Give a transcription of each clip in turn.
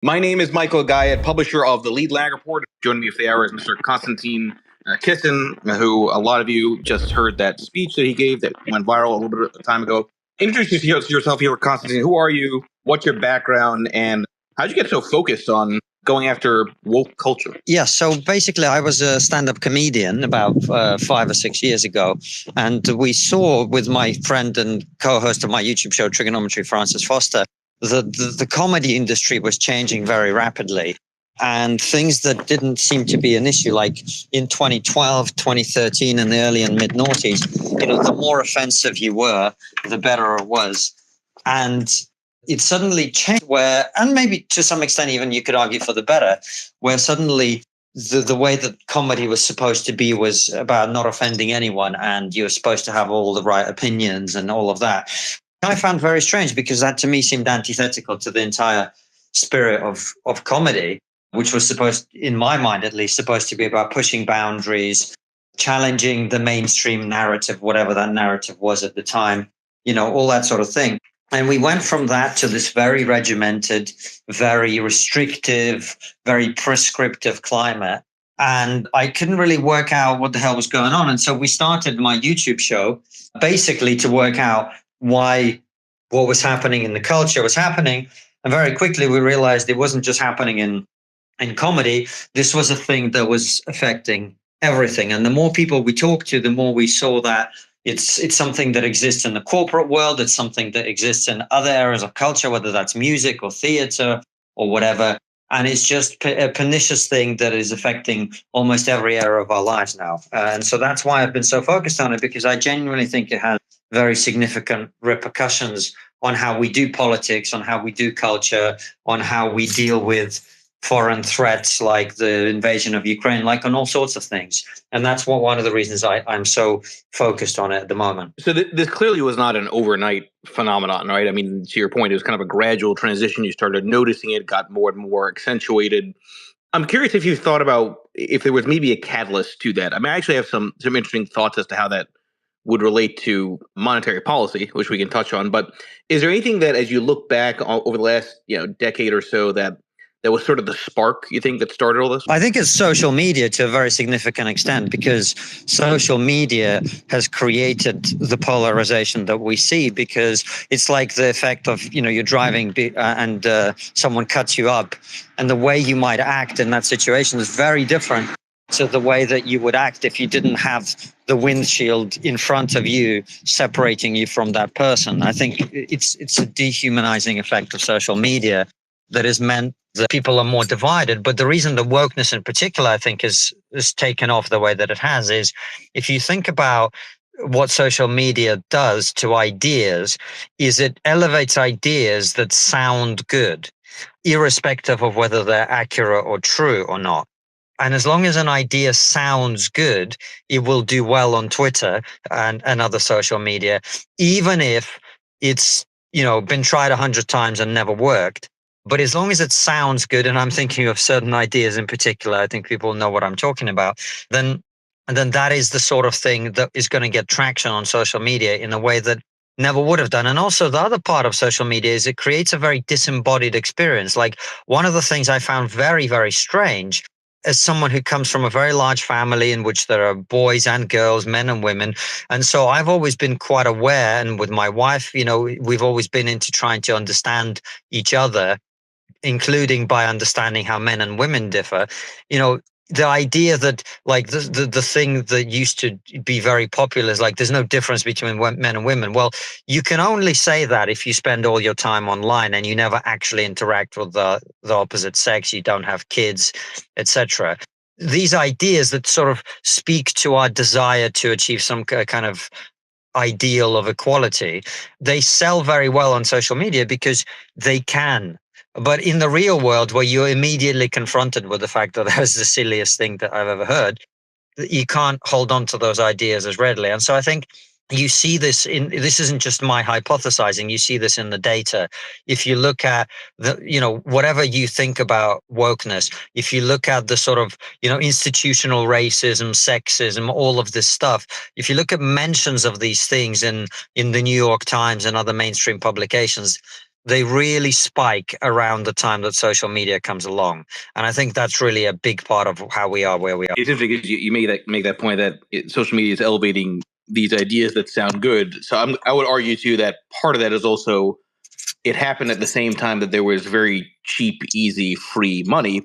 My name is Michael Guyette, publisher of the Lead Lag Report. Joining me for the hour is Mr. Konstantin Kisin, who a lot of you just heard that speech that he gave that went viral a little bit of time ago. Introduce yourself here, Konstantin. Who are you? What's your background? And how'd you get so focused on going after woke culture? Yeah, so basically I was a stand-up comedian about 5 or 6 years ago. And we saw with my friend and co-host of my YouTube show, Trigonometry, Francis Foster, that the comedy industry was changing very rapidly. And things that didn't seem to be an issue, like in 2012, 2013, and the early and mid noughties, the more offensive you were, the better it was. And it suddenly changed where, and maybe to some extent even you could argue for the better, where suddenly the way that comedy was supposed to be was about not offending anyone, and you were supposed to have all the right opinions and all of that. I found very strange, because that to me seemed antithetical to the entire spirit of comedy, which was supposed, in my mind at least, supposed to be about pushing boundaries, challenging the mainstream narrative, whatever that narrative was at the time, all that sort of thing. And we went from that to this very regimented, very restrictive, very prescriptive climate. And I couldn't really work out what the hell was going on. And so we started my YouTube show basically to work out why what was happening in the culture was happening. And very quickly we realized it wasn't just happening in comedy. This was a thing that was affecting everything. And the more people we talked to, the more we saw that it's something that exists in the corporate world. It's something that exists in other areas of culture, whether that's music or theater or whatever. And it's just a pernicious thing that is affecting almost every area of our lives now. And so that's why I've been so focused on it, because I genuinely think it has very significant repercussions on how we do politics, on how we do culture, on how we deal with foreign threats like the invasion of Ukraine, like on all sorts of things. And that's one of the reasons I'm so focused on it at the moment. So this clearly was not an overnight phenomenon, right? I mean, to your point, it was kind of a gradual transition. You started noticing it, got more and more accentuated. I'm curious if you thought about if there was maybe a catalyst to that. I mean, I actually have some interesting thoughts as to how that would relate to monetary policy, which we can touch on. But is there anything that, as you look back over the last decade or so, that was sort of the spark, you think, that started all this? I think it's social media to a very significant extent, because social media has created the polarization that we see, because it's like the effect of, you're driving and someone cuts you up, and the way you might act in that situation is very different to the way that you would act if you didn't have the windshield in front of you separating you from that person. I think it's a dehumanizing effect of social media that has meant that people are more divided. But the reason the wokeness in particular, I think, is taken off the way that it has is, if you think about what social media does to ideas, is it elevates ideas that sound good, irrespective of whether they're accurate or true or not. And as long as an idea sounds good, it will do well on Twitter and other social media, even if it's, been tried 100 times and never worked. But as long as it sounds good, and I'm thinking of certain ideas in particular, I think people know what I'm talking about, then that is the sort of thing that is going to get traction on social media in a way that never would have done. And also the other part of social media is it creates a very disembodied experience. Like, one of the things I found very, very strange, as someone who comes from a very large family in which there are boys and girls, men and women. And so I've always been quite aware, and with my wife, we've always been into trying to understand each other, including by understanding how men and women differ. The idea that, like, the thing that used to be very popular is like, there's no difference between men and women. Well, you can only say that if you spend all your time online and you never actually interact with the opposite sex, you don't have kids, etc. These ideas that sort of speak to our desire to achieve some kind of ideal of equality, they sell very well on social media because they can. But in the real world, where you're immediately confronted with the fact that that's the silliest thing that I've ever heard, you can't hold on to those ideas as readily. And so I think you see this this isn't just my hypothesizing, you see this in the data. If you look at whatever you think about wokeness, if you look at the sort of, institutional racism, sexism, all of this stuff, if you look at mentions of these things in the New York Times and other mainstream publications, they really spike around the time that social media comes along. And I think that's really a big part of how we are where we are. It's interesting because you make that point that social media is elevating these ideas that sound good. So I would argue too that part of that is also it happened at the same time that there was very cheap, easy, free money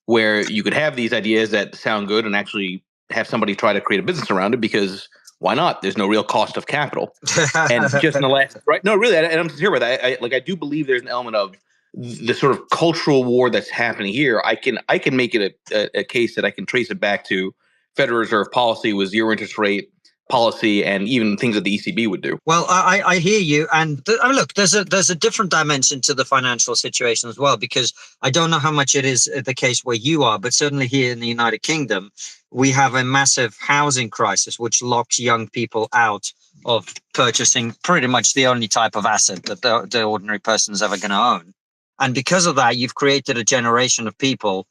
where you could have these ideas that sound good and actually have somebody try to create a business around it because why not? There's no real cost of capital. And just in the last, right? No, really, and I'm sincere with that. I do believe there's an element of the sort of cultural war that's happening here. I can make it a case that I can trace it back to Federal Reserve policy with zero interest rate policy and even things that the ECB would do. Well, I hear you, and look, there's a different dimension to the financial situation as well, because I don't know how much it is the case where you are, but certainly here in the United Kingdom, we have a massive housing crisis, which locks young people out of purchasing pretty much the only type of asset that the ordinary person is ever going to own. And because of that, you've created a generation of people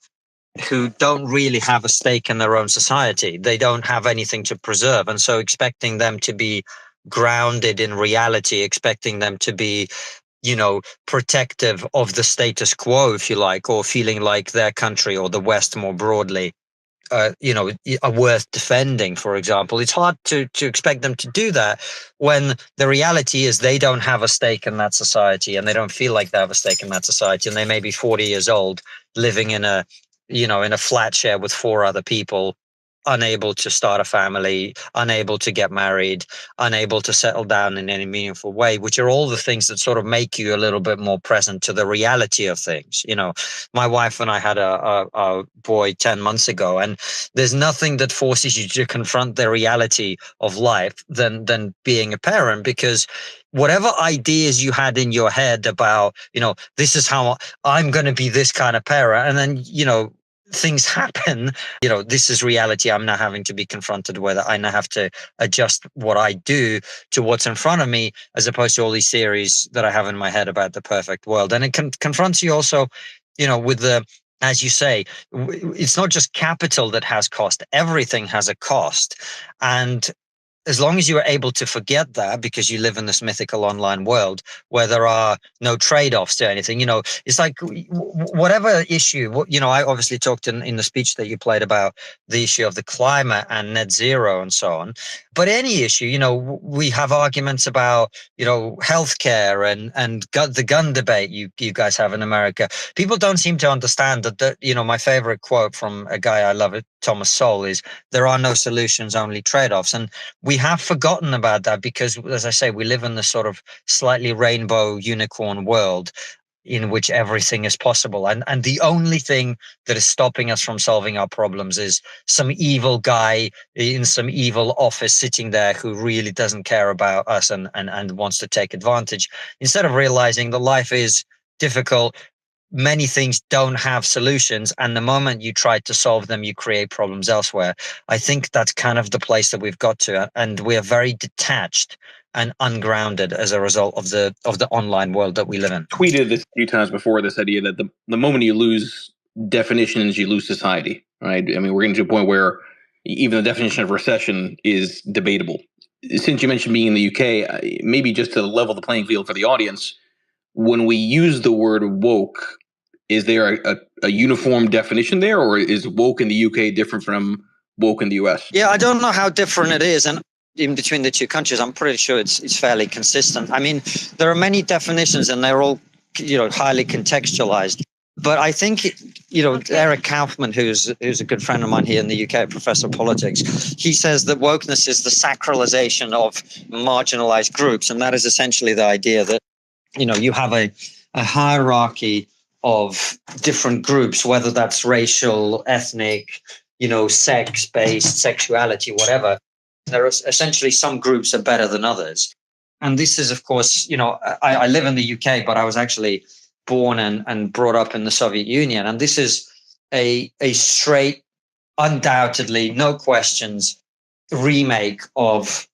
who don't really have a stake in their own society. They don't have anything to preserve. And so expecting them to be grounded in reality, expecting them to be, protective of the status quo, if you like, or feeling like their country or the West more broadly, are worth defending, for example. It's hard to expect them to do that when the reality is they don't have a stake in that society and they don't feel like they have a stake in that society. And they may be 40 years old living in a flat share with 4 other people, unable to start a family, unable to get married, unable to settle down in any meaningful way, which are all the things that sort of make you a little bit more present to the reality of things. My wife and I had a boy 10 months ago, and there's nothing that forces you to confront the reality of life than being a parent, because whatever ideas you had in your head about, this is how I'm going to be this kind of parent, and then, things happen, this is reality I'm now having to be confronted with. I now have to adjust what I do to what's in front of me, as opposed to all these theories that I have in my head about the perfect world. And it confronts you also, with the, as you say, it's not just capital that has cost. Everything has a cost. And as long as you are able to forget that, because you live in this mythical online world where there are no trade-offs to anything, it's like whatever issue, I obviously talked in the speech that you played about the issue of the climate and net zero and so on. But any issue, we have arguments about, healthcare and the gun debate you guys have in America. People don't seem to understand that, my favorite quote from a guy I love, Thomas Sowell, is there are no solutions, only trade-offs. And we have forgotten about that because, as I say, we live in this sort of slightly rainbow unicorn world in which everything is possible. And the only thing that is stopping us from solving our problems is some evil guy in some evil office sitting there who really doesn't care about us and wants to take advantage, instead of realizing that life is difficult. Many things don't have solutions, and the moment you try to solve them, you create problems elsewhere. I think that's kind of the place that we've got to, and we are very detached and ungrounded as a result of the online world that we live in. Tweeted this a few times before, this idea that the moment you lose definitions, you lose society, right? I mean, we're getting to a point where even the definition of recession is debatable. Since you mentioned being in the UK, maybe just to level the playing field for the audience, when we use the word woke, is there a uniform definition there, or is woke in the UK different from woke in the US? Yeah, I don't know how different it is. And in between the two countries, I'm pretty sure it's fairly consistent. I mean, there are many definitions and they're all, highly contextualized. But I think, Eric Kaufman, who's a good friend of mine here in the UK, professor of politics, he says that wokeness is the sacralization of marginalized groups. And that is essentially the idea that, you have a hierarchy of different groups, whether that's racial, ethnic, sex-based, sexuality, whatever. There are essentially some groups are better than others. And this is, of course, I live in the UK, but I was actually born and brought up in the Soviet Union. And this is a straight, undoubtedly, no questions, remake of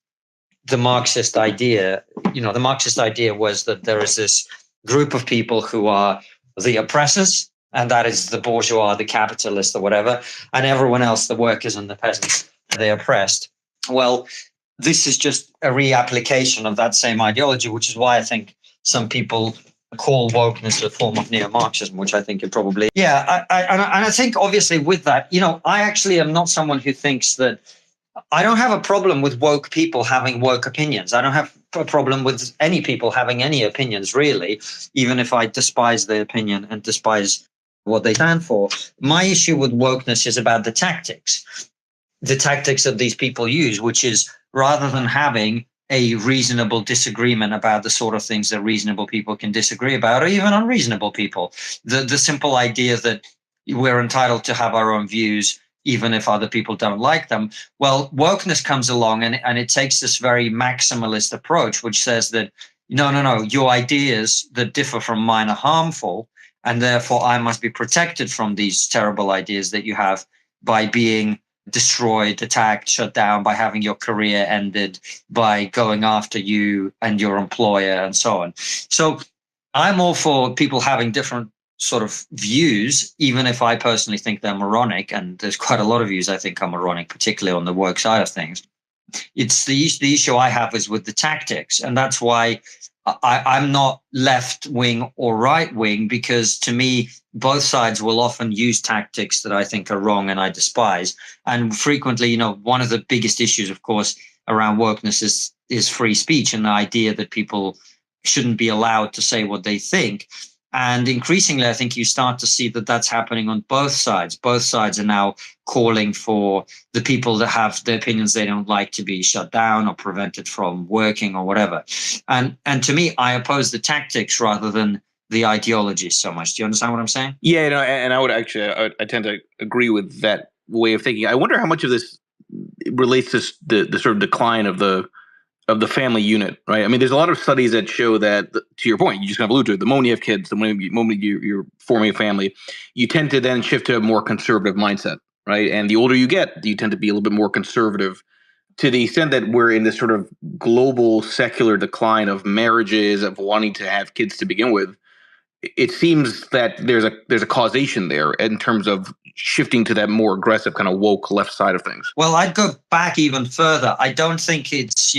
the Marxist idea. The Marxist idea was that there is this group of people who are the oppressors, and that is the bourgeois, the capitalists, or whatever, and everyone else, the workers and the peasants, the oppressed. Well, this is just a reapplication of that same ideology, which is why I think some people call wokeness a form of neo-Marxism, which I think it probably. Yeah, and I think obviously with that, I actually am not someone who thinks that. I don't have a problem with woke people having woke opinions. I don't have a problem with any people having any opinions, really, even if I despise their opinion and despise what they stand for. My issue with wokeness is about the tactics that these people use, which is rather than having a reasonable disagreement about the sort of things that reasonable people can disagree about, or even unreasonable people, the simple idea that we're entitled to have our own views even if other people don't like them. Well, wokeness comes along and it takes this very maximalist approach, which says that, no, your ideas that differ from mine are harmful, and therefore I must be protected from these terrible ideas that you have by being destroyed, attacked, shut down, by having your career ended, by going after you and your employer and so on. So I'm all for people having different sort of views, even if I personally think they're moronic, and there's quite a lot of views I think are moronic, particularly on the work side of things. It's the issue I have is with the tactics, and that's why I'm not left wing or right wing, because to me, both sides will often use tactics that I think are wrong and I despise. And frequently, one of the biggest issues, of course, around wokeness is free speech and the idea that people shouldn't be allowed to say what they think. And increasingly, I think you start to see that that's happening on both sides. Both sides are now calling for the people that have the opinions they don't like to be shut down or prevented from working or whatever. And to me, I oppose the tactics rather than the ideologies so much. Do you understand what I'm saying? Yeah, and I would actually, I tend to agree with that way of thinking. I wonder how much of this relates to the sort of decline of the family unit, right? I mean, there's a lot of studies that show that, to your point, you just kind of alluded to it, the moment you have kids, the moment you're forming a family, you tend to then shift to a more conservative mindset, right? And the older you get, you tend to be a little bit more conservative, to the extent that we're in this sort of global secular decline of marriages, of wanting to have kids to begin with. It seems that there's a causation there in terms of shifting to that more aggressive kind of woke left side of things. Well, I'd go back even further. I don't think it's,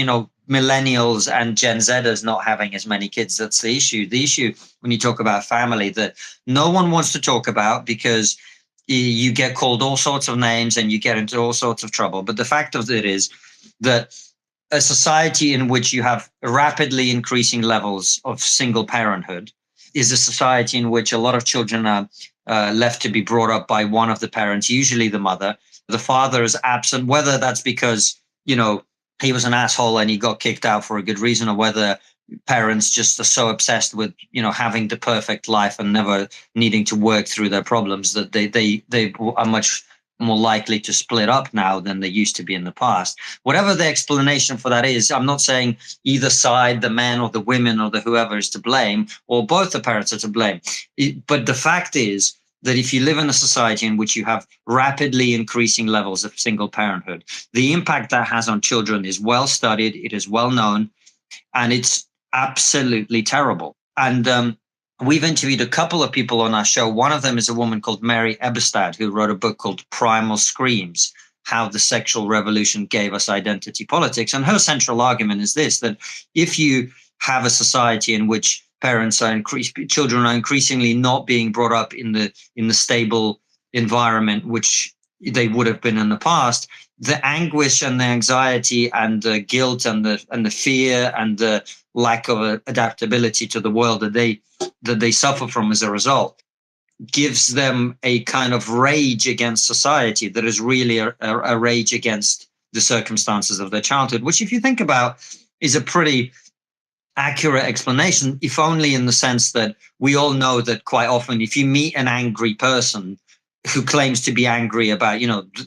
millennials and Gen Zers not having as many kids. That's the issue. The issue when you talk about family that no one wants to talk about, because you get called all sorts of names and you get into all sorts of trouble. But the fact of it is that a society in which you have rapidly increasing levels of single parenthood is a society in which a lot of children are left to be brought up by one of the parents, usually the mother. The father is absent, whether that's because, he was an asshole and he got kicked out for a good reason, or whether parents just are so obsessed with, having the perfect life and never needing to work through their problems that they are much more likely to split up now than they used to be in the past. Whatever the explanation for that is, I'm not saying either side, the men or the women or the whoever, is to blame, or both the parents are to blame. But the fact is that if you live in a society in which you have rapidly increasing levels of single parenthood, the impact that has on children is well studied, it is well known, and it's absolutely terrible. And we've interviewed a couple of people on our show. One of them is a woman called Mary Eberstad, who wrote a book called Primal Screams: How the Sexual Revolution Gave Us Identity Politics. And her central argument is this, that if you have a society in which children are increasingly not being brought up in the stable environment which they would have been in the past, the anguish and the anxiety and the guilt and the fear and the lack of adaptability to the world that they suffer from as a result gives them a kind of rage against society that is really a rage against the circumstances of their childhood, which, if you think about, is a pretty accurate explanation, if only in the sense that we all know that quite often if you meet an angry person who claims to be angry about,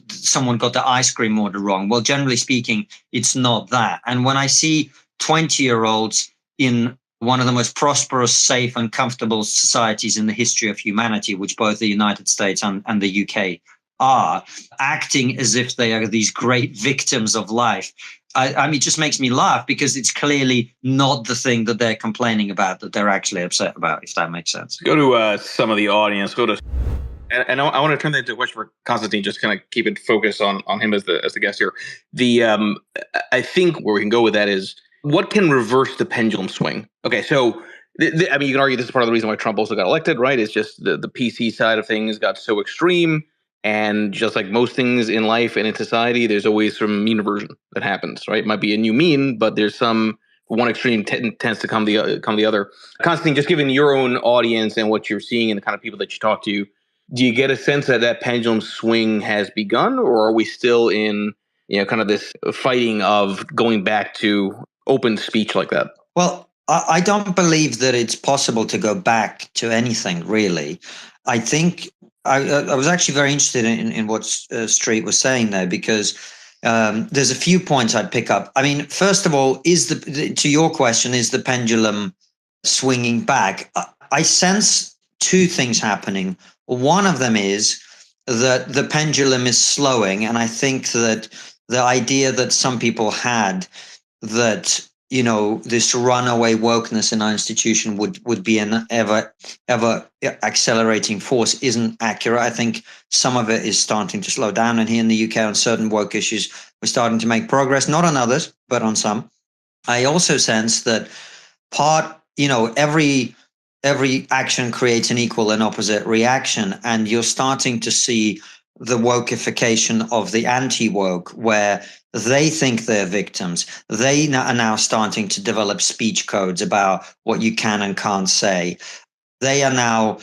someone got the ice cream order wrong, well, generally speaking, it's not that. And when I see 20-year-olds in one of the most prosperous, safe and comfortable societies in the history of humanity, which both the United States and the UK are, acting as if they are these great victims of life, I mean, it just makes me laugh, because it's clearly not the thing that they're complaining about that they're actually upset about, if that makes sense. Go to some of the audience. And I want to turn that into a question for Konstantin, just kind of keep it focused on him as the guest here. I think where we can go with that is, what can reverse the pendulum swing? Okay, so I mean, you can argue this is part of the reason why Trump also got elected, right? It's just the PC side of things got so extreme. And just like most things in life and in society, there's always some mean reversion that happens, right? It might be a new mean, but there's some one extreme tends to come the other. Constantine, just given your own audience and what you're seeing and the kind of people that you talk to, do you get a sense that that pendulum swing has begun, or are we still in kind of this fighting of going back to open speech like that? Well, I don't believe that it's possible to go back to anything, really. I think I was actually very interested in what Street was saying there, because there's a few points I'd pick up. I mean, first of all, to your question, is the pendulum swinging back? I sense two things happening. One of them is that the pendulum is slowing, and I think that the idea that some people had that this runaway wokeness in our institution would be an ever accelerating force isn't accurate. I think some of it is starting to slow down, and here in the UK on certain woke issues, we're starting to make progress, not on others, but on some. I also sense that every action creates an equal and opposite reaction, and you're starting to see the wokeification of the anti-woke, where they think they're victims. They are now starting to develop speech codes about what you can and can't say. They are now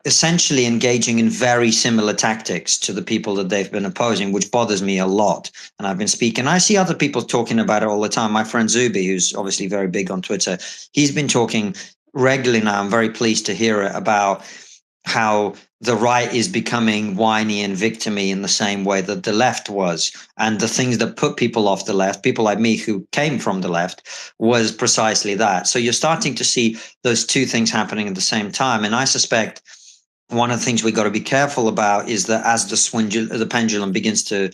essentially engaging in very similar tactics to the people that they've been opposing, which bothers me a lot. And I've been speaking. I see other people talking about it all the time. My friend Zuby, who's obviously very big on Twitter, he's been talking regularly now. I'm very pleased to hear it, about how the right is becoming whiny and victimy in the same way that the left was. And the things that put people off the left, people like me who came from the left, was precisely that. So you're starting to see those two things happening at the same time. And I suspect one of the things we got to be careful about is that as the pendulum begins to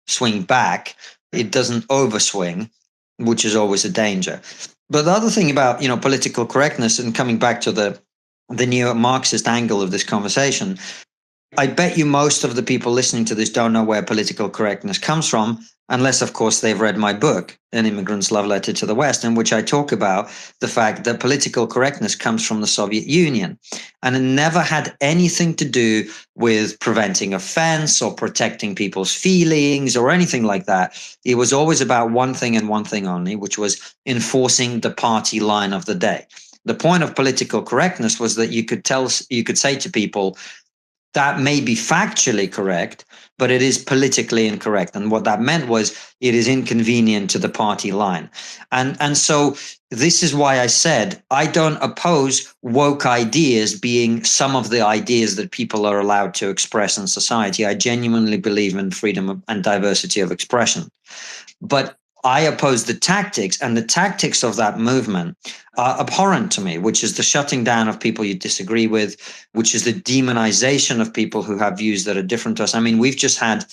swing back, it doesn't overswing, which is always a danger. But the other thing about, political correctness, and coming back to the neo-Marxist angle of this conversation, I bet you most of the people listening to this don't know where political correctness comes from, unless, of course, they've read my book, An Immigrant's Love Letter to the West, in which I talk about the fact that political correctness comes from the Soviet Union. And it never had anything to do with preventing offense or protecting people's feelings or anything like that. It was always about one thing and one thing only, which was enforcing the party line of the day. The point of political correctness was that you could say to people, that may be factually correct, but it is politically incorrect. And what that meant was it is inconvenient to the party line. And so this is why I said I don't oppose woke ideas being some of the ideas that people are allowed to express in society. I genuinely believe in freedom and diversity of expression. But I oppose the tactics, and the tactics of that movement are abhorrent to me, which is the shutting down of people you disagree with, which is the demonization of people who have views that are different to us. I mean, we've just had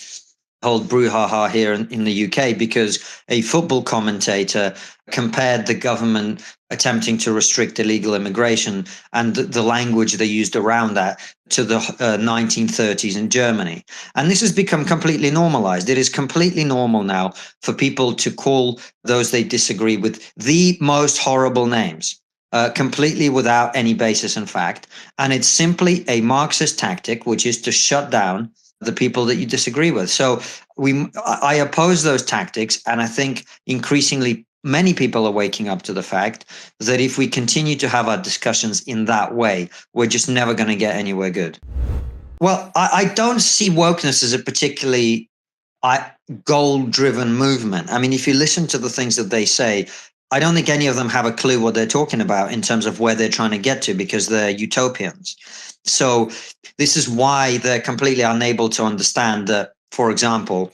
whole brouhaha here in the UK because a football commentator compared the government attempting to restrict illegal immigration and the language they used around that to the 1930s in Germany. And this has become completely normalized. It is completely normal now for people to call those they disagree with the most horrible names, completely without any basis in fact. And it's simply a Marxist tactic, which is to shut down the people that you disagree with. So I oppose those tactics, and I think increasingly many people are waking up to the fact that if we continue to have our discussions in that way, we're just never going to get anywhere good. Well, I don't see wokeness as a particularly goal-driven movement. I mean, if you listen to the things that they say, I don't think any of them have a clue what they're talking about in terms of where they're trying to get to, because they're utopians. So this is why they're completely unable to understand that, for example,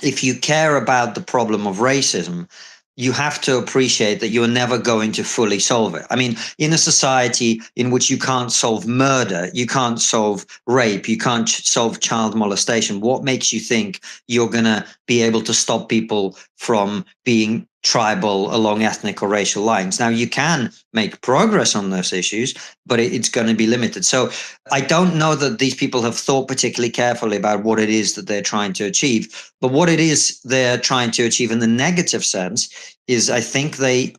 if you care about the problem of racism, you have to appreciate that you're never going to fully solve it. I mean, in a society in which you can't solve murder, you can't solve rape, you can't solve child molestation, what makes you think you're going to be able to stop people from being tribal along ethnic or racial lines? Now, you can make progress on those issues, but it's going to be limited. So I don't know that these people have thought particularly carefully about what it is that they're trying to achieve. But what it is they're trying to achieve in the negative sense is, I think they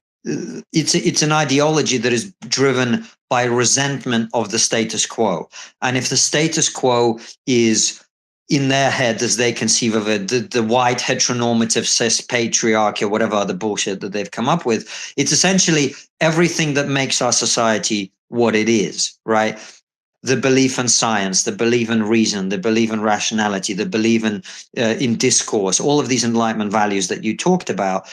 it's an ideology that is driven by resentment of the status quo. And if the status quo is in their head, as they conceive of it, the white heteronormative cis patriarchy or whatever other bullshit that they've come up with, it's essentially everything that makes our society what it is, right? The belief in science, the belief in reason, the belief in rationality, the belief in discourse, all of these Enlightenment values that you talked about.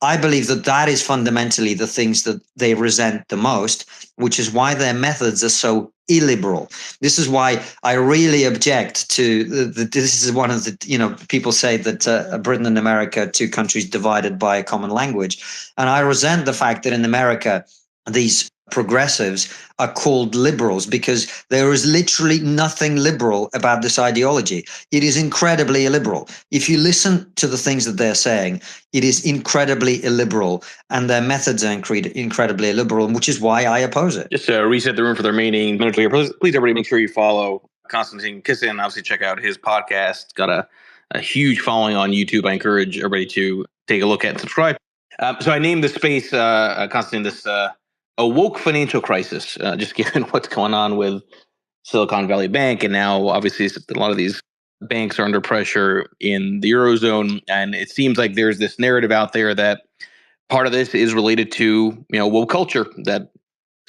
I believe that that is fundamentally the things that they resent the most, which is why their methods are so illiberal. This is why I really object to this is one of the, people say that Britain and America are two countries divided by a common language. And I resent the fact that in America, these progressives are called liberals because there is literally nothing liberal about this ideology. It is incredibly illiberal. If you listen to the things that they're saying, it is incredibly illiberal, and their methods are incredibly illiberal, which is why I oppose it. Just to reset the room for the remaining minutes here, please everybody make sure you follow Konstantin Kisin. Obviously, check out his podcast. Got a huge following on YouTube. I encourage everybody to take a look at and subscribe. So I named the space, Konstantin, this a woke financial crisis, just given what's going on with Silicon Valley Bank. And now, obviously, a lot of these banks are under pressure in the Eurozone. And it seems like there's this narrative out there that part of this is related to, woke culture, that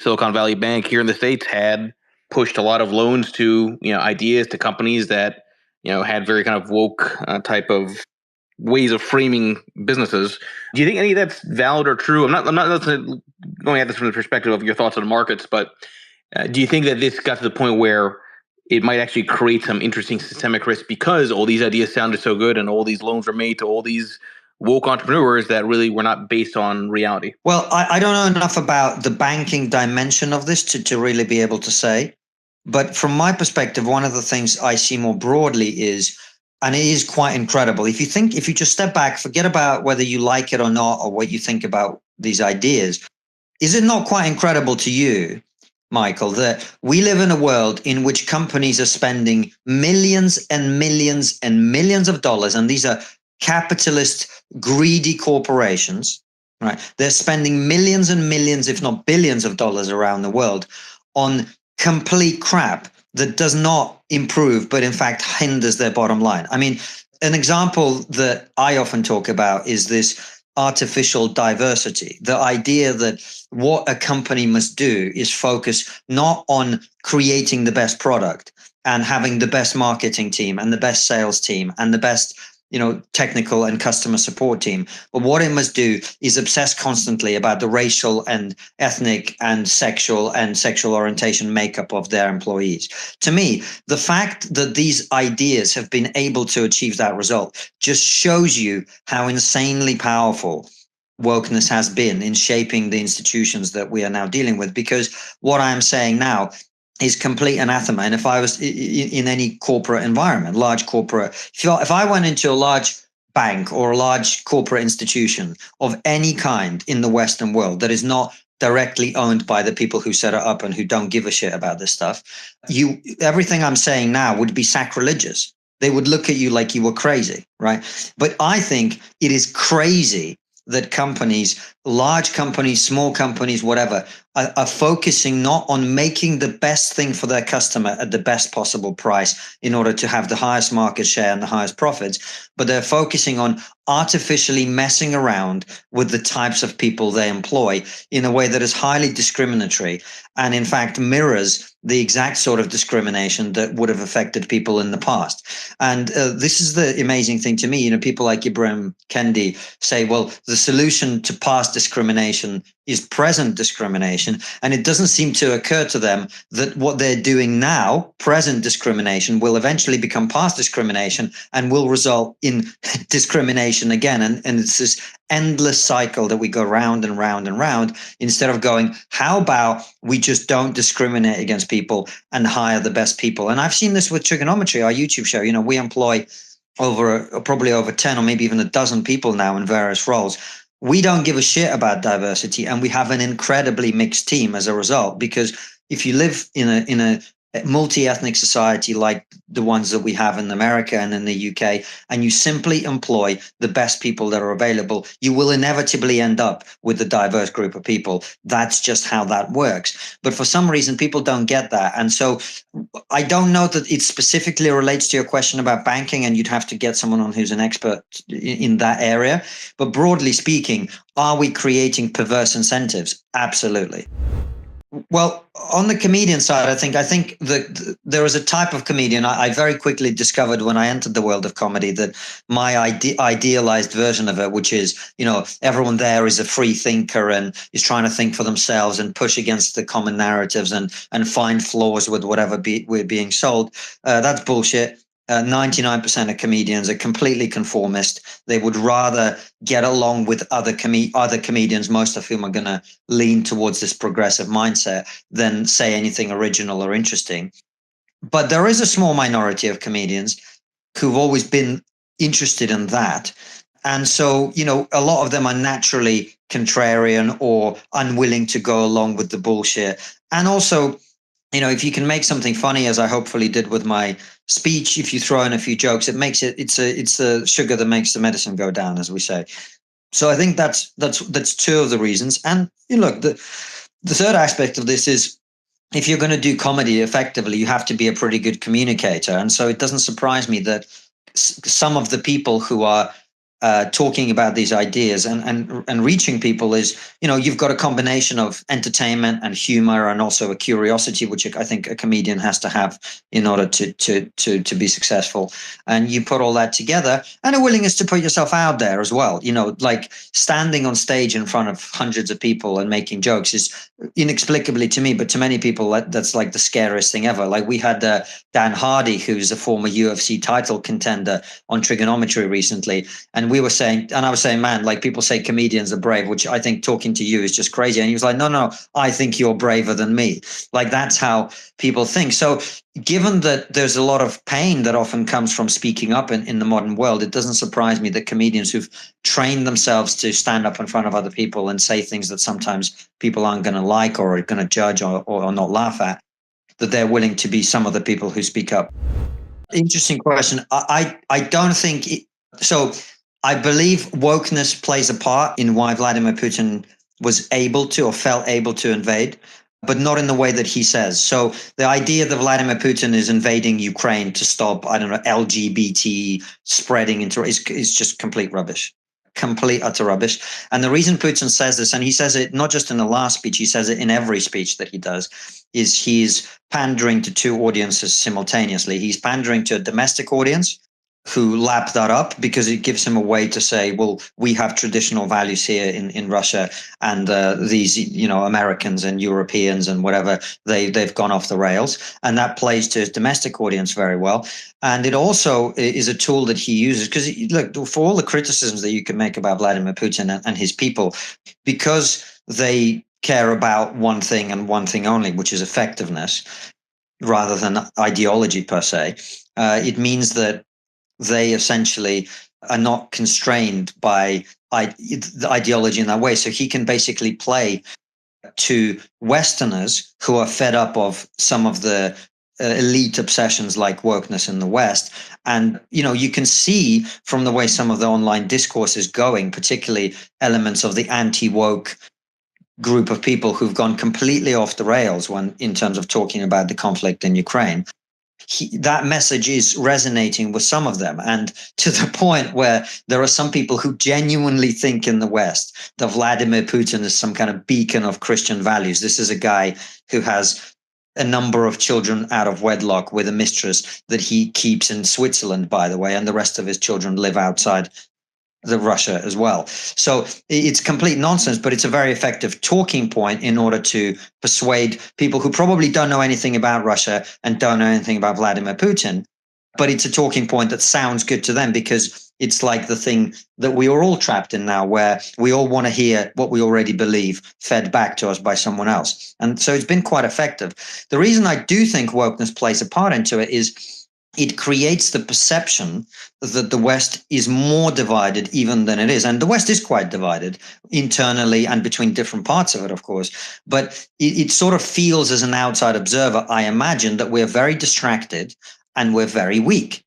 Silicon Valley Bank here in the States had pushed a lot of loans to, ideas, to companies that, had very kind of woke type of ways of framing businesses. Do you think any of that's valid or true? I'm not going at this from the perspective of your thoughts on the markets, but do you think that this got to the point where it might actually create some interesting systemic risk because all these ideas sounded so good and all these loans were made to all these woke entrepreneurs that really were not based on reality? Well, I don't know enough about the banking dimension of this to really be able to say. But from my perspective, one of the things I see more broadly is, and it is quite incredible. If you just step back, forget about whether you like it or not, or what you think about these ideas. Is it not quite incredible to you, Michael, that we live in a world in which companies are spending millions and millions and millions of dollars, and these are capitalist, greedy corporations, right? They're spending millions and millions, if not billions of dollars around the world on complete crap that does not improve, but in fact hinders their bottom line. I mean, an example that I often talk about is this artificial diversity, the idea that what a company must do is focus not on creating the best product and having the best marketing team and the best sales team and the best technical and customer support team. But what it must do is obsess constantly about the racial and ethnic and sexual orientation makeup of their employees. To me, the fact that these ideas have been able to achieve that result just shows you how insanely powerful wokeness has been in shaping the institutions that we are now dealing with. Because what I'm saying now is complete anathema. And if I was in any corporate environment, large corporate, if I went into a large bank or a large corporate institution of any kind in the Western world that is not directly owned by the people who set it up and who don't give a shit about this stuff, everything I'm saying now would be sacrilegious. They would look at you like you were crazy, right? But I think it is crazy that companies, large companies, small companies, whatever, are focusing not on making the best thing for their customer at the best possible price in order to have the highest market share and the highest profits, but they're focusing on artificially messing around with the types of people they employ in a way that is highly discriminatory and in fact mirrors the exact sort of discrimination that would have affected people in the past. And this is the amazing thing to me. People like Ibrahim Kendi say, well, the solution to past discrimination is present discrimination. And it doesn't seem to occur to them that what they're doing now, present discrimination, will eventually become past discrimination and will result in discrimination again. And it's this endless cycle that we go round and round and round, instead of going, how about we just don't discriminate against people and hire the best people? And I've seen this with Trigonometry, our YouTube show. We employ probably over 10 or maybe even a dozen people now in various roles. We don't give a shit about diversity, and we have an incredibly mixed team as a result, because if you live in multi-ethnic society like the ones that we have in America and in the UK, and you simply employ the best people that are available, you will inevitably end up with a diverse group of people. That's just how that works. But for some reason, people don't get that. And so I don't know that it specifically relates to your question about banking, and you'd have to get someone on who's an expert in that area. But broadly speaking, are we creating perverse incentives? Absolutely. Well, on the comedian side, I think that there is a type of comedian I very quickly discovered when I entered the world of comedy, that my idealized version of it, which is, everyone there is a free thinker and is trying to think for themselves and push against the common narratives and find flaws with whatever we're being sold. That's bullshit. 99% of comedians are completely conformist. They would rather get along with other comedians, most of whom are going to lean towards this progressive mindset, than say anything original or interesting. But there is a small minority of comedians who've always been interested in that. And so, a lot of them are naturally contrarian or unwilling to go along with the bullshit. And also, if you can make something funny, as I hopefully did with my speech, if you throw in a few jokes, it's the sugar that makes the medicine go down, as we say. So I think that's two of the reasons. And look, the third aspect of this is, if you're going to do comedy effectively, you have to be a pretty good communicator. And so it doesn't surprise me that some of the people who are talking about these ideas and reaching people is, you've got a combination of entertainment and humor, and also a curiosity, which I think a comedian has to have in order to be successful. And you put all that together, and a willingness to put yourself out there as well. Like standing on stage in front of hundreds of people and making jokes is inexplicably, to me, but to many people, that's like the scariest thing ever. Like, we had Dan Hardy, who's a former UFC title contender, on Trigonometry recently, and we were saying, and I was saying, man, like, people say comedians are brave, which I think talking to you is just crazy. And he was like, no, I think you're braver than me. Like, that's how people think. So given that there's a lot of pain that often comes from speaking up in the modern world, it doesn't surprise me that comedians who've trained themselves to stand up in front of other people and say things that sometimes people aren't going to like or are going to judge or not laugh at, that they're willing to be some of the people who speak up. Interesting question. I don't think so. I believe wokeness plays a part in why Vladimir Putin was able to, or felt able to, invade, but not in the way that he says. So the idea that Vladimir Putin is invading Ukraine to stop, LGBT spreading is just complete rubbish. Complete, utter rubbish. And the reason Putin says this, and he says it not just in the last speech, he says it in every speech that he does, is he's pandering to two audiences simultaneously. He's pandering to a domestic audience who lap that up because it gives him a way to say, well, we have traditional values here in Russia, and these, Americans and Europeans and whatever, they've gone off the rails. And that plays to his domestic audience very well. And it also is a tool that he uses, because, look, for all the criticisms that you can make about Vladimir Putin and his people, because they care about one thing and one thing only, which is effectiveness, rather than ideology per se, it means that they essentially are not constrained by the ideology in that way. So he can basically play to Westerners who are fed up of some of the elite obsessions like wokeness in the West. And, you can see from the way some of the online discourse is going, particularly elements of the anti-woke group of people who've gone completely off the rails in terms of talking about the conflict in Ukraine. That message is resonating with some of them, and to the point where there are some people who genuinely think in the West that Vladimir Putin is some kind of beacon of Christian values. This is a guy who has a number of children out of wedlock with a mistress that he keeps in Switzerland, by the way, and the rest of his children live outside the Russia as well. So it's complete nonsense, but it's a very effective talking point in order to persuade people who probably don't know anything about Russia and don't know anything about Vladimir Putin. But it's a talking point that sounds good to them, because it's like the thing that we are all trapped in now, where we all want to hear what we already believe fed back to us by someone else. And so it's been quite effective. The reason I do think wokeness plays a part into it is, it creates the perception that the West is more divided even than it is. And the West is quite divided internally and between different parts of it, of course. But it sort of feels, as an outside observer, I imagine, that we're very distracted and we're very weak.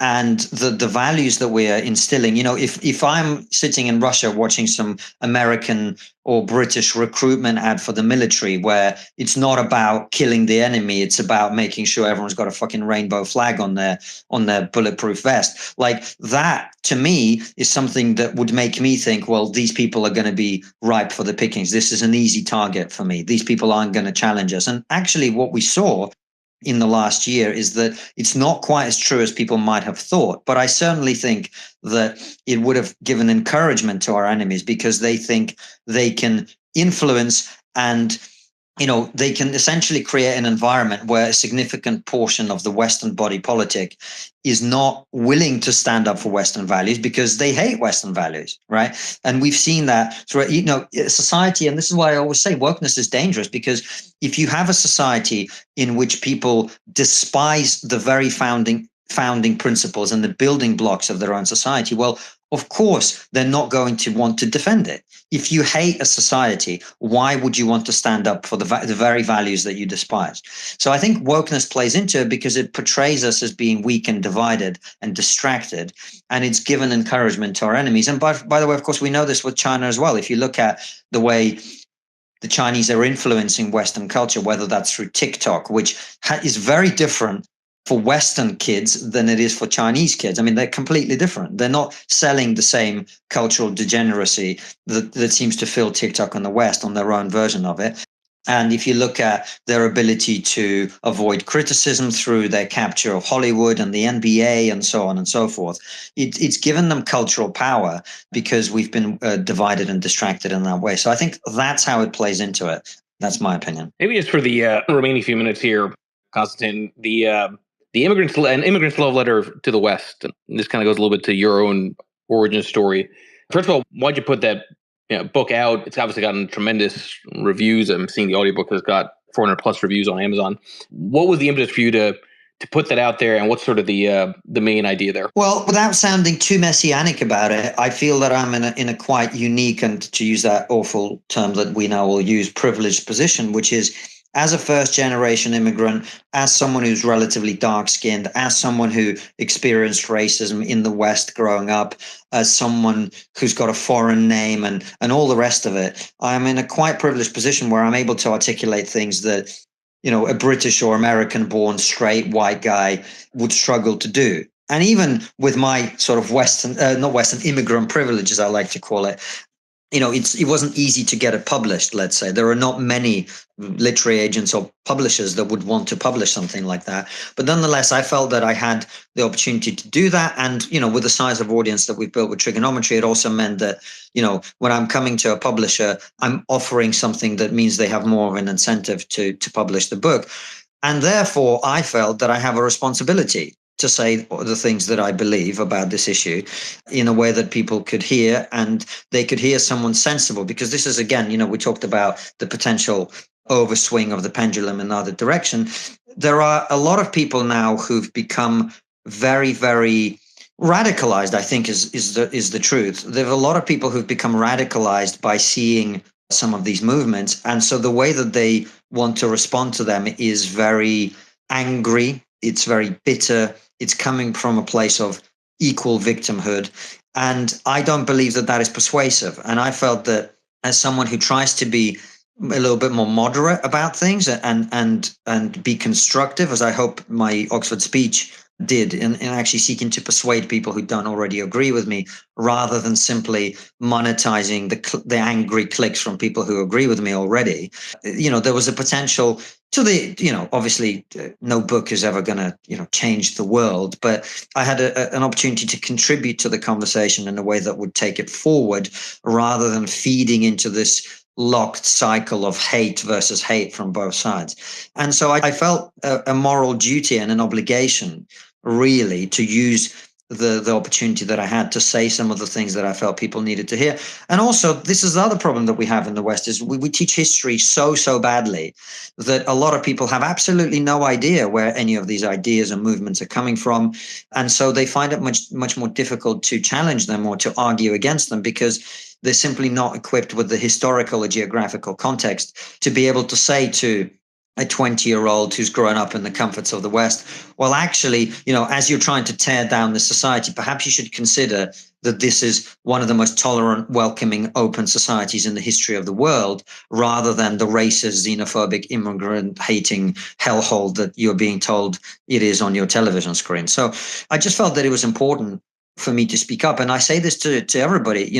And the values that we're instilling, if I'm sitting in Russia watching some American or British recruitment ad for the military, where it's not about killing the enemy, it's about making sure everyone's got a fucking rainbow flag on their bulletproof vest, like that, to me, is something that would make me think, well, these people are going to be ripe for the pickings. This is an easy target for me. These people aren't going to challenge us. And actually, what we saw in the last year is that it's not quite as true as people might have thought. But I certainly think that it would have given encouragement to our enemies, because they think they can influence and they can essentially create an environment where a significant portion of the Western body politic is not willing to stand up for Western values because they hate Western values, right? And we've seen that through, society. And this is why I always say wokeness is dangerous, because if you have a society in which people despise the very founding principles and the building blocks of their own society, well, of course, they're not going to want to defend it. If you hate a society, why would you want to stand up for the very values that you despise? So I think wokeness plays into it because it portrays us as being weak and divided and distracted, and it's given encouragement to our enemies. And by the way, of course, we know this with China as well. If you look at the way the Chinese are influencing Western culture, whether that's through TikTok, which is very different for Western kids than it is for Chinese kids. I mean, they're completely different. They're not selling the same cultural degeneracy that seems to fill TikTok in the West on their own version of it. And if you look at their ability to avoid criticism through their capture of Hollywood and the NBA and so on and so forth, it's given them cultural power because we've been divided and distracted in that way. So I think that's how it plays into it. That's my opinion. Maybe just for the remaining few minutes here, Konstantin, the immigrant's love letter to the West. And this kind of goes a little bit to your own origin story. First of all, why'd you put that book out? It's obviously gotten tremendous reviews. I'm seeing the audiobook has got 400 plus reviews on Amazon. What was the impetus for you to put that out there, and what's sort of the main idea there? Well, without sounding too messianic about it, I feel that I'm in a quite unique, and to use that awful term that we now all use, privileged position, which is, as a first-generation immigrant, as someone who's relatively dark-skinned, as someone who experienced racism in the West growing up, as someone who's got a foreign name and all the rest of it, I'm in a quite privileged position where I'm able to articulate things that, a British or American-born straight white guy would struggle to do. And even with my sort of not Western, immigrant privilege, as I like to call it, it wasn't easy to get it published, let's say. There are not many literary agents or publishers that would want to publish something like that. But nonetheless, I felt that I had the opportunity to do that. And, with the size of audience that we've built with Trigonometry, it also meant that, when I'm coming to a publisher, I'm offering something that means they have more of an incentive to publish the book. And therefore, I felt that I have a responsibility to say the things that I believe about this issue in a way that people could hear, and they could hear someone sensible. Because this is, again, we talked about the potential overswing of the pendulum in the other direction. There are a lot of people now who've become very, very radicalized, I think is the truth. There are a lot of people who've become radicalized by seeing some of these movements. And so the way that they want to respond to them is very angry. It's very bitter. It's coming from a place of equal victimhood. And I don't believe that that is persuasive. And I felt that as someone who tries to be a little bit more moderate about things and be constructive, as I hope my Oxford speech did, in actually seeking to persuade people who don't already agree with me, rather than simply monetizing the angry clicks from people who agree with me already. There was a potential to obviously no book is ever going to, change the world, but I had an opportunity to contribute to the conversation in a way that would take it forward, rather than feeding into this locked cycle of hate versus hate from both sides. And so I felt a moral duty and an obligation, really, to use the opportunity that I had to say some of the things that I felt people needed to hear. And also, this is the other problem that we have in the West is we teach history so badly that a lot of people have absolutely no idea where any of these ideas and movements are coming from. And so they find it much more difficult to challenge them or to argue against them because they're simply not equipped with the historical or geographical context to be able to say to a 20-year-old who's grown up in the comforts of the West, well, actually, as you're trying to tear down the society, perhaps you should consider that this is one of the most tolerant, welcoming, open societies in the history of the world, rather than the racist, xenophobic, immigrant-hating hellhole that you're being told it is on your television screen. So I just felt that it was important for me to speak up. And I say this to everybody,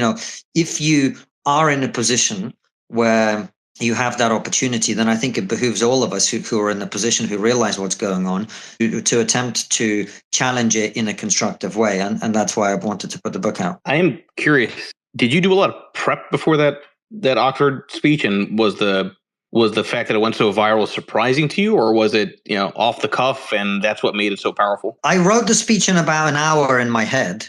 if you are in a position where you have that opportunity, then I think it behooves all of us who are in the position, who realize what's going on, to attempt to challenge it in a constructive way. And that's why I wanted to put the book out. I am curious, did you do a lot of prep before that Oxford speech? And was the fact that it went so viral surprising to you, or was it, off the cuff and that's what made it so powerful? I wrote the speech in about an hour in my head.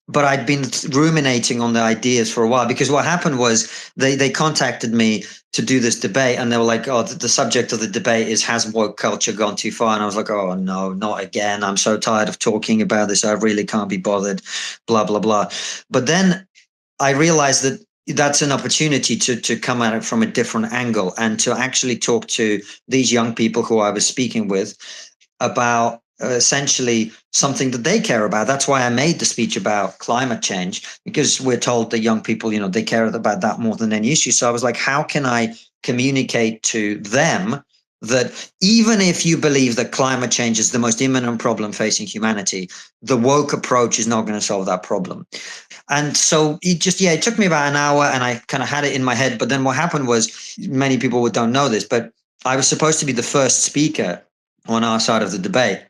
But I'd been ruminating on the ideas for a while, because what happened was they contacted me to do this debate, and they were like, oh, the subject of the debate is, has woke culture gone too far? And I was like, oh, no, not again. I'm so tired of talking about this. I really can't be bothered, blah, blah, blah. But then I realized that that's an opportunity to come at it from a different angle and to actually talk to these young people who I was speaking with about essentially something that they care about. That's why I made the speech about climate change, because we're told that young people, they care about that more than any issue. So I was like, how can I communicate to them that even if you believe that climate change is the most imminent problem facing humanity, the woke approach is not going to solve that problem? And so it took me about an hour, and I kind of had it in my head. But then what happened was, many people don't know this, but I was supposed to be the first speaker on our side of the debate,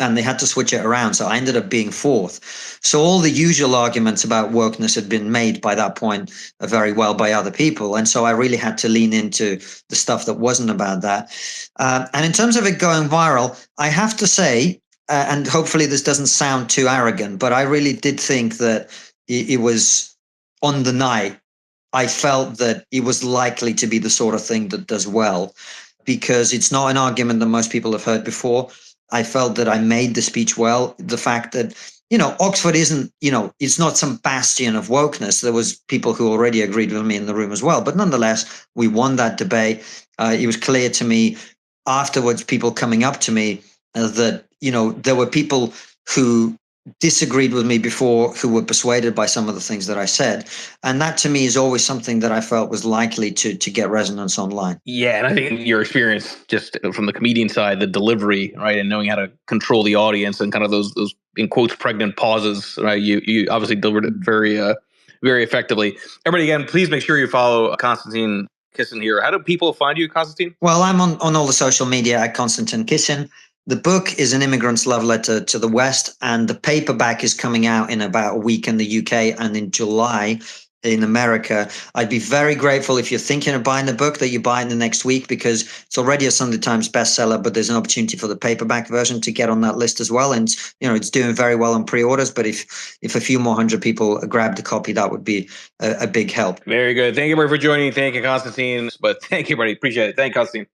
and they had to switch it around. So I ended up being fourth. So all the usual arguments about wokeness had been made by that point very well by other people. And so I really had to lean into the stuff that wasn't about that. And in terms of it going viral, I have to say, and hopefully this doesn't sound too arrogant, but I really did think that it was on the night, I felt that it was likely to be the sort of thing that does well, because it's not an argument that most people have heard before. I felt that I made the speech well. The fact that, Oxford isn't, it's not some bastion of wokeness. There was people who already agreed with me in the room as well. But nonetheless, we won that debate. It was clear to me afterwards, people coming up to me, that, there were people who disagreed with me before, who were persuaded by some of the things that I said. And that to me is always something that I felt was likely to get resonance online. Yeah, and I think your experience, just from the comedian side, the delivery, right, and knowing how to control the audience and kind of those in quotes pregnant pauses, right? You obviously delivered it very very effectively. Everybody, again, please make sure you follow Konstantin Kisin here. How do people find you, Konstantin? Well, I'm on all the social media at Konstantin Kisin. The book is an immigrant's love letter to the West, and the paperback is coming out in about a week in the UK and in July in America. I'd be very grateful if you're thinking of buying the book that you buy it in the next week, because it's already a Sunday Times bestseller, but there's an opportunity for the paperback version to get on that list as well. And, it's doing very well on pre-orders, but if a few more hundred people grab the copy, that would be a big help. Very good. Thank you, everybody, for joining. Thank you, Konstantin. But thank you, everybody. Appreciate it. Thank you, Konstantin.